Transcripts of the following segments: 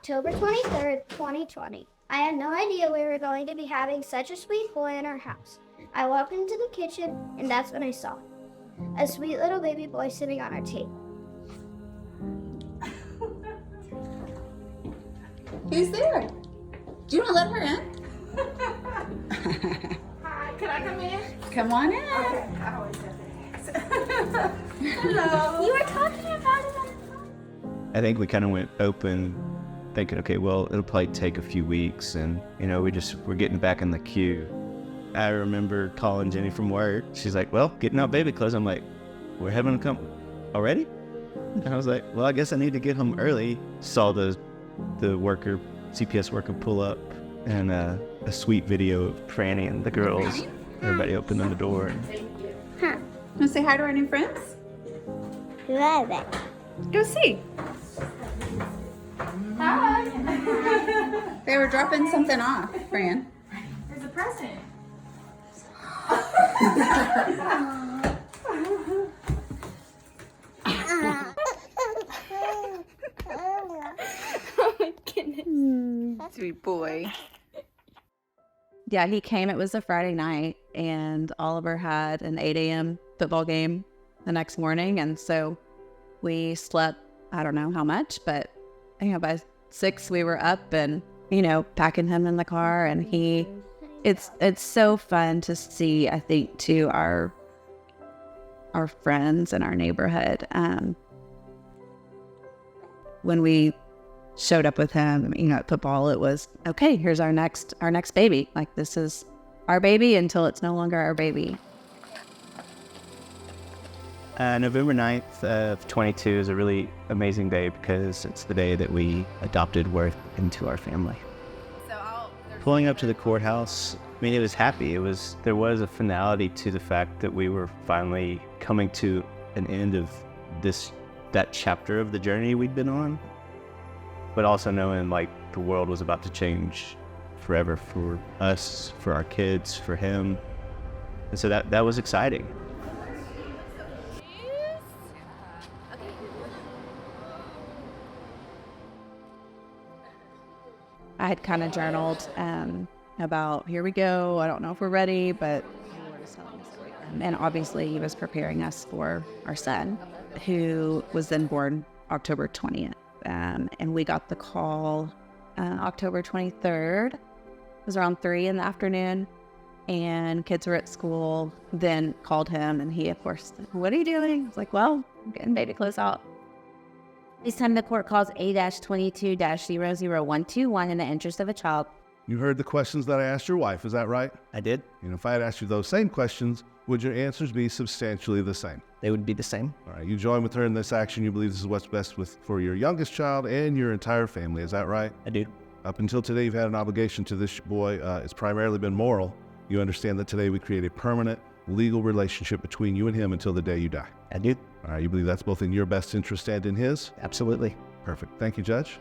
October 23rd, 2020. I had no idea we were going to be having such a sweet boy in our house. I walked into the kitchen, and that's when I saw a sweet little baby boy sitting on our table. Who's there? Do you want to let her in? Hi, can I come in? Come on in. Okay, I always have to ask. Hello. You were talking about it. I think we kind of went open thinking, okay, well, it'll probably take a few weeks, and, we're getting back in the queue. I remember calling Jenny from work. She's like, well, getting out baby clothes. I'm like, we're having to come already? And I was like, well, I guess I need to get home early. Saw the CPS worker pull up, and a sweet video of Franny and the girls. Everybody opening the door. Want to say hi to our new friends? Love it. Go see. Hi. They were dropping something off, Fran. There's a present. Oh my goodness. Sweet boy. Yeah, he came. It was a Friday night, and Oliver had an 8 a.m. football game the next morning, and so we slept, I don't know how much, but by 6 we were up and, packing him in the car, and it's so fun to see, I think, to our friends in our neighborhood. When we showed up with him, at football, it was, okay, here's our next baby. Like, this is our baby until it's no longer our baby. November 9th of 22 is a really amazing day because it's the day that we adopted Worth into our family. Pulling up to the courthouse, it was happy. There was a finality to the fact that we were finally coming to an end of that chapter of the journey we'd been on, but also knowing the world was about to change forever for us, for our kids, for him. And so that was exciting. I had kind of journaled about, here we go, I don't know if we're ready, but and obviously he was preparing us for our son, who was then born October 20th. And we got the call October 23rd. It was around 3 in the afternoon, and kids were at school, then called him, and he, of course, said, what are you doing? I was like, well, I'm getting baby clothes out. This time the court calls A-22-00121 in the interest of a child. You heard the questions that I asked your wife, is that right? I did. And if I had asked you those same questions, would your answers be substantially the same? They would be the same. All right, you join with her in this action. You believe this is what's best for your youngest child and your entire family, is that right? I do. Up until today, you've had an obligation to this boy. It's primarily been moral. You understand that today we create a permanent legal relationship between you and him until the day you die. I do. All right, you believe that's both in your best interest and in his? Absolutely. Perfect. Thank you, Judge.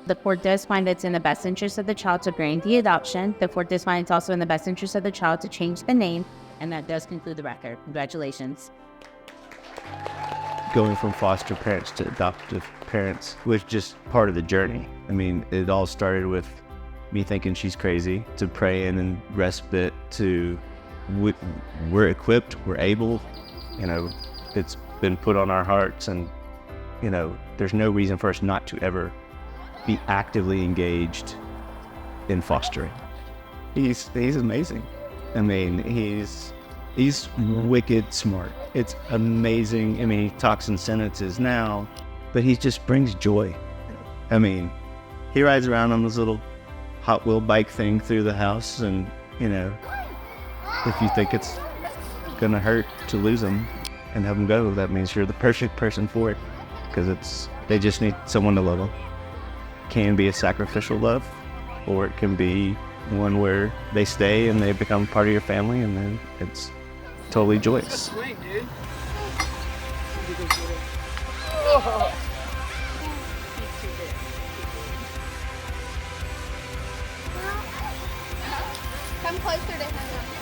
The court does find it's in the best interest of the child to grant the adoption. The court does find it's also in the best interest of the child to change the name. And that does conclude the record. Congratulations. Going from foster parents to adoptive parents was just part of the journey. It all started with me thinking she's crazy, to praying and respite, to we're equipped, we're able, it's been put on our hearts, and, there's no reason for us not to ever be actively engaged in fostering. He's amazing. He's wicked smart. It's amazing. He talks in sentences now, but he just brings joy. He rides around on this little Hot Wheel bike thing through the house, and, if you think it's gonna hurt to lose him and have him go, that means you're the perfect person for it, because they just need someone to love them. Can be a sacrificial love, or it can be one where they stay and they become part of your family, and then it's totally joyous. Swing, dude. Come closer to him.